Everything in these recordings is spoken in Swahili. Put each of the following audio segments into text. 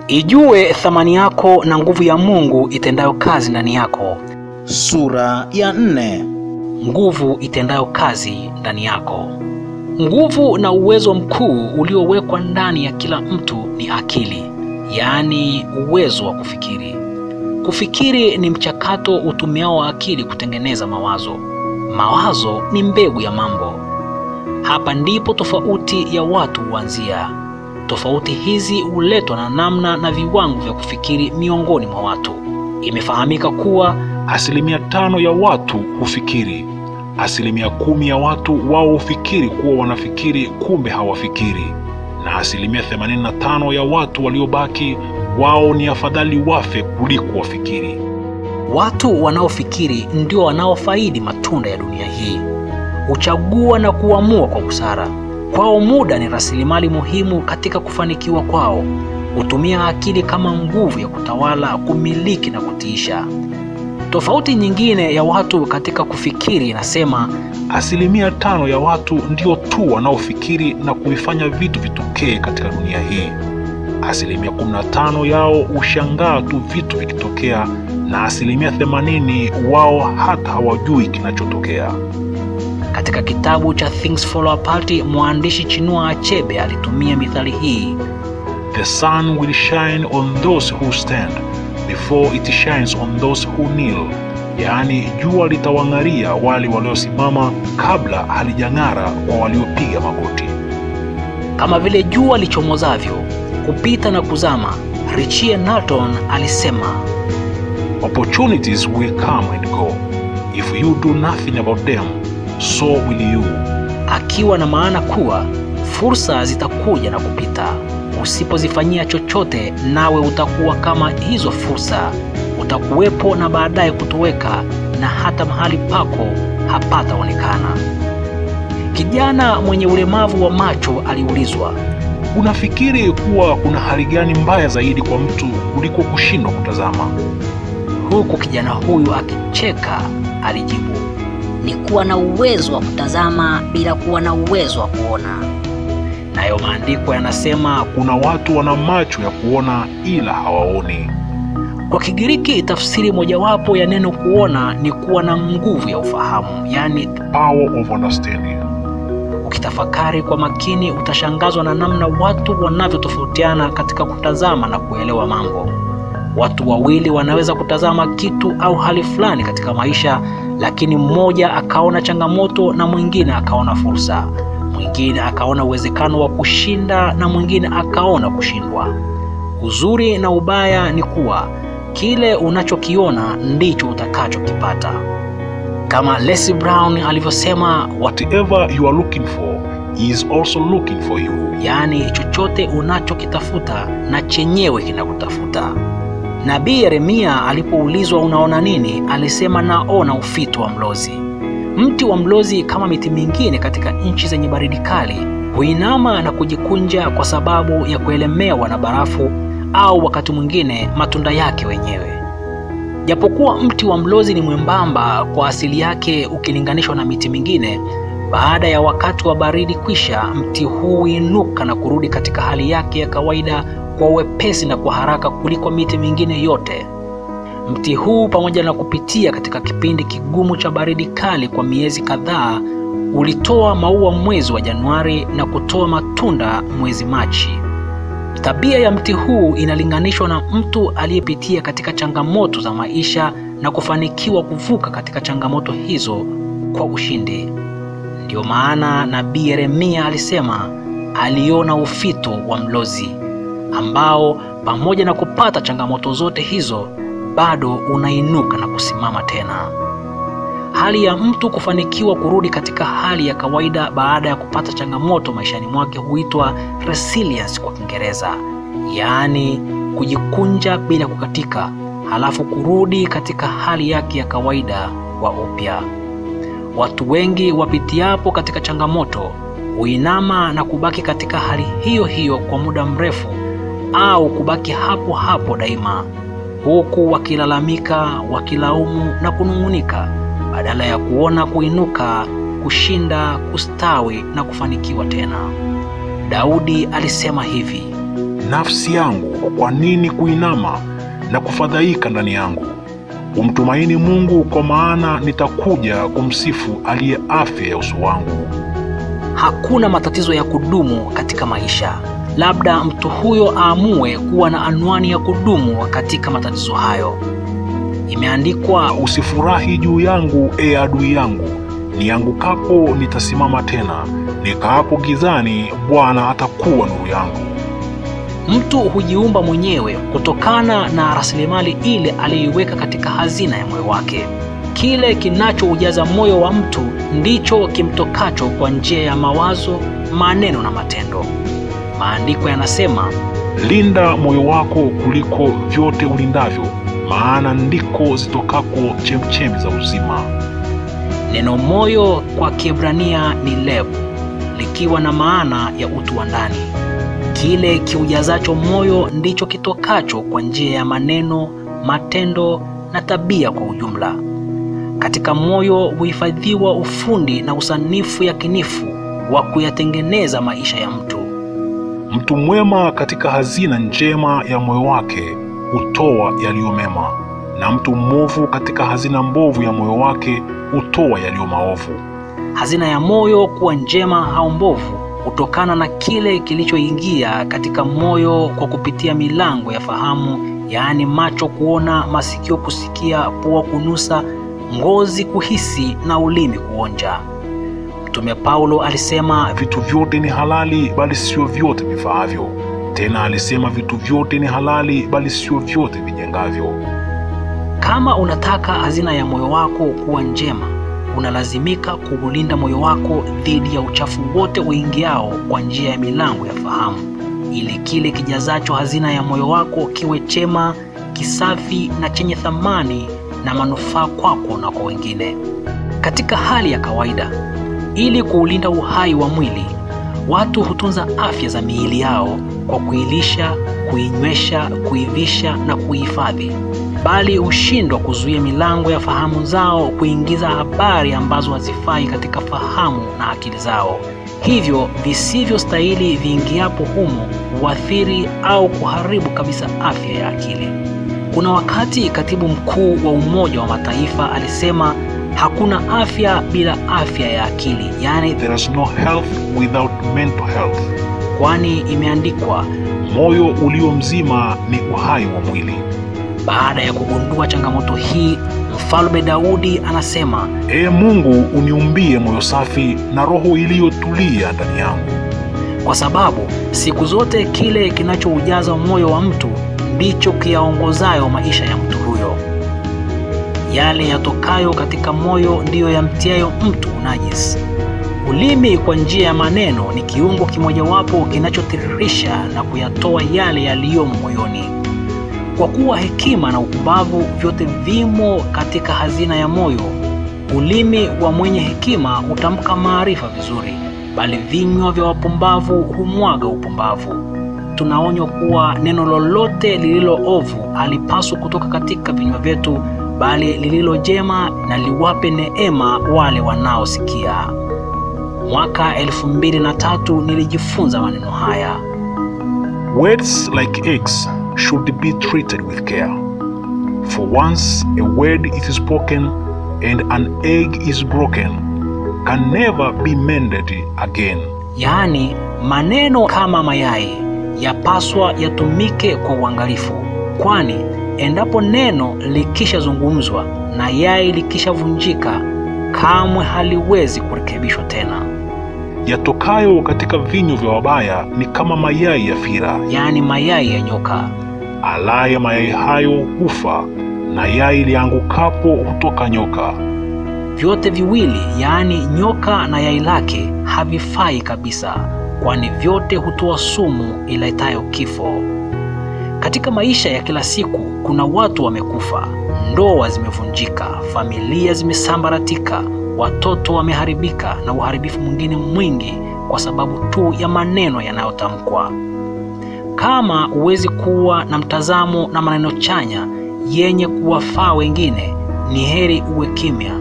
Ijue thamani yako na nguvu ya Mungu itendayo kazi ndani yako. Sura ya 4. Nguvu itendayo kazi ndani yako. Nguvu na uwezo mkuu uliowekwa ndani ya kila mtu ni akili, yaani uwezo wa kufikiri. Kufikiri ni mchakato utumiao akili kutengeneza mawazo. Mawazo ni mbegu ya mambo. Hapa ndipo tofauti ya watu huanzia. Tofauti hizi huletwa na namna na viwango vya kufikiri miongoni mwa watu. Imefahamika kuwa 5% ya watu hufikiri, 10% ya watu wao hufikiri kuwa wanafikiri kumbe hawafikiri, na 85% ya watu waliobaki wao ni afadhali wafe kuliko wafikiri. Watu wanaofikiri ndio wanaofaidi matunda ya dunia hii. Huchagua na kuamua kwa busara. Kwao muda ni rasilimali muhimu katika kufanikiwa kwao. Hutumia akili kama nguvu ya kutawala, kumiliki na kutiisha. Tofauti nyingine ya watu katika kufikiri inasema 5% ya watu ndio tu wanaofikiri na kuifanya vitu vitokee katika dunia hii. 15% yao hushangaa tu vitu vikitokea, na 80% wao hata hawajui kinachotokea. Katika kitabu cha Things Fall Apart, mwandishi Chinua Achebe alitumia mithali hii: The sun will shine on those who stand before it shines on those who kneel. Yaani jua litawang'aria wale waliosimama kabla halijang'ara kwa waliopiga magoti. Kama vile jua lichomozavyo, kupita na kuzama, Richie Norton alisema, Opportunities will come and go. If you do nothing about them, so will you. Akiwa na maana kuwa fursa zitakuja na kupita. Usipozifanyia chochote, nawe utakuwa kama hizo fursa. Utakuwepo na baadaye kutoweka, na hata mahali pako hapataonekana. Kijana mwenye ulemavu wa macho aliulizwa, unafikiri kuwa kuna hali gani mbaya zaidi kwa mtu kuliko kushindwa kutazama? Huku kijana huyu akicheka alijibu, ni kuwa na uwezo wa kutazama bila kuwa na uwezo wa kuona. Nayo maandiko yanasema kuna watu wana macho ya kuona ila hawaoni. Kwa Kigiriki, tafsiri mojawapo ya neno kuona ni kuwa na nguvu ya ufahamu, yani power of understanding. Ukitafakari kwa makini utashangazwa na namna watu wanavyotofautiana katika kutazama na kuelewa mambo. Watu wawili wanaweza kutazama kitu au hali fulani katika maisha, lakini mmoja akaona changamoto na mwingine akaona fursa. Mwingine akaona uwezekano wa kushinda na mwingine akaona kushindwa. Uzuri na ubaya ni kuwa kile unachokiona ndicho utakachokipata. Kama Leslie Brown alivyosema, whatever you are looking for is also looking for you. Yaani chochote unachokitafuta na chenyewe kinakutafuta. Nabii Yeremia alipoulizwa unaona nini, alisema naona ufito wa mlozi. Mti wa mlozi kama miti mingine katika nchi zenye baridi kali huinama na kujikunja kwa sababu ya kuelemewa na barafu au wakati mwingine matunda yake wenyewe. Japokuwa mti wa mlozi ni mwembamba kwa asili yake ukilinganishwa na miti mingine, baada ya wakati wa baridi kwisha, mti huu huinuka na kurudi katika hali yake ya kawaida kwa wepesi na kwa haraka kuliko miti mingine yote. Mti huu pamoja na kupitia katika kipindi kigumu cha baridi kali kwa miezi kadhaa, ulitoa maua mwezi wa Januari na kutoa matunda mwezi Machi. Tabia ya mti huu inalinganishwa na mtu aliyepitia katika changamoto za maisha na kufanikiwa kuvuka katika changamoto hizo kwa ushindi. Ndio maana Nabii Yeremia alisema aliona ufito wa mlozi ambao pamoja na kupata changamoto zote hizo bado unainuka na kusimama tena. Hali ya mtu kufanikiwa kurudi katika hali ya kawaida baada ya kupata changamoto maishani mwake huitwa resilience kwa Kiingereza, yaani kujikunja bila kukatika, halafu kurudi katika hali yake ya kawaida kwa upya. Watu wengi wapitiapo katika changamoto huinama na kubaki katika hali hiyo hiyo kwa muda mrefu au kubaki hapo hapo daima, huku wakilalamika, wakilaumu na kunung'unika badala ya kuona kuinuka, kushinda, kustawi na kufanikiwa tena. Daudi alisema hivi, nafsi yangu, kwa nini kuinama na kufadhaika ndani yangu? Umtumaini Mungu, kwa maana nitakuja kumsifu aliye afya ya uso wangu. Hakuna matatizo ya kudumu katika maisha. Labda mtu huyo aamue kuwa na anwani ya kudumu katika matatizo hayo. Imeandikwa, usifurahi juu yangu, adui yangu, niangukapo nitasimama tena, nikaapo gizani, Bwana atakuwa nuru yangu. Mtu hujiumba mwenyewe kutokana na rasilimali ile aliyoiweka katika hazina ya moyo wake. Kile kinachoujaza moyo wa mtu ndicho kimtokacho kwa njia ya mawazo, maneno na matendo. Maandiko yanasema, linda moyo wako kuliko vyote ulindavyo, maana ndiko zitokako chemchemi za uzima. Neno moyo kwa Kiebrania ni leb, likiwa na maana ya utu wa ndani. Kile kiujazacho moyo ndicho kitokacho kwa njia ya maneno, matendo na tabia kwa ujumla. Katika moyo huhifadhiwa ufundi na usanifu yakinifu wa kuyatengeneza maisha ya mtu. Mtu mwema katika hazina njema ya moyo wake hutoa yaliyo mema, na mtu mwovu katika hazina mbovu ya moyo wake hutoa yaliyo maovu. Hazina ya moyo kuwa njema au mbovu hutokana na kile kilichoingia katika moyo kwa kupitia milango ya fahamu, yaani macho kuona, masikio kusikia, pua kunusa, ngozi kuhisi na ulimi kuonja. Mtume Paulo alisema, vitu vyote ni halali bali sio vyote vifaavyo. Tena alisema, vitu vyote ni halali bali sio vyote vijengavyo. Kama unataka hazina ya moyo wako kuwa njema, unalazimika kuulinda moyo wako dhidi ya uchafu wote uingiao kwa njia ya milango ya fahamu, ili kile kijazacho hazina ya moyo wako kiwe chema, kisafi na chenye thamani na manufaa kwako na kwa wengine. Katika hali ya kawaida, ili kuulinda uhai wa mwili, watu hutunza afya za miili yao kwa kuilisha, kuinywesha, kuivisha na kuihifadhi, bali hushindwa kuzuia milango ya fahamu zao kuingiza habari ambazo hazifai katika fahamu na akili zao. Hivyo visivyostahili viingiapo humo huathiri au kuharibu kabisa afya ya akili. Kuna wakati katibu mkuu wa Umoja wa Mataifa alisema, hakuna afya bila afya ya akili, yani there is no health without mental health. Kwani imeandikwa, moyo ulio mzima ni uhai wa mwili. Baada ya kugundua changamoto hii, Mfalme Daudi anasema, Mungu uniumbie moyo safi na roho iliyotulia ndani yangu. Kwa sababu siku zote kile kinachoujaza moyo wa mtu ndicho kiyaongozayo maisha ya mtu huyo. Yale yatokayo katika moyo ndiyo yamtiayo mtu unajisi. Ulimi kwa njia ya maneno ni kiungo kimojawapo kinachotiririsha na kuyatoa yale yaliyomo moyoni. Kwa kuwa hekima na upumbavu vyote vimo katika hazina ya moyo, ulimi wa mwenye hekima hutamka maarifa vizuri, bali vinywa vya wapumbavu humwaga upumbavu. Tunaonywa kuwa neno lolote lililo ovu halipaswi kutoka katika vinywa vyetu, bali lililo jema na liwape neema wale wanaosikia. Mwaka 2003 nilijifunza maneno haya. Words like eggs should be treated with care. For once a word is spoken and an egg is broken, can never be mended again. Yaani, maneno kama mayai yapaswa yatumike kwa uangalifu, kwani endapo neno likishazungumzwa na yai likishavunjika, kamwe haliwezi kurekebishwa tena. Yatokayo katika vinywa vya wabaya ni kama mayai ya fira, yaani mayai ya nyoka. Alaye mayai hayo hufa, na yai liangukapo hutoka nyoka. Vyote viwili, yaani nyoka na yai lake, havifai kabisa, kwani vyote hutoa sumu iletayo kifo. Katika maisha ya kila siku kuna watu wamekufa, ndoa zimevunjika, familia zimesambaratika, watoto wameharibika na uharibifu mwingine mwingi kwa sababu tu ya maneno yanayotamkwa. Kama huwezi kuwa na mtazamo na maneno chanya yenye kuwafaa wengine, ni heri uwe kimya.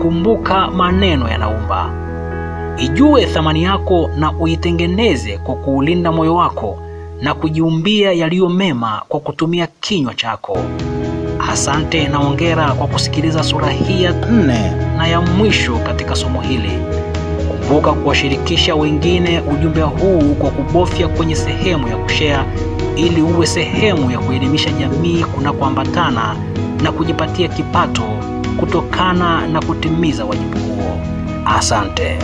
Kumbuka, maneno yanaumba. Ijue thamani yako na uitengeneze kwa kuulinda moyo wako, na kujiumbia yaliyo mema kwa kutumia kinywa chako. Asante na hongera kwa kusikiliza sura hii ya 4. na ya mwisho katika somo hili. Kumbuka kuwashirikisha wengine ujumbe huu kwa kubofya kwenye sehemu ya kushare ili uwe sehemu ya kuelimisha jamii kunakoambatana na kujipatia kipato kutokana na kutimiza wajibu huo. Asante.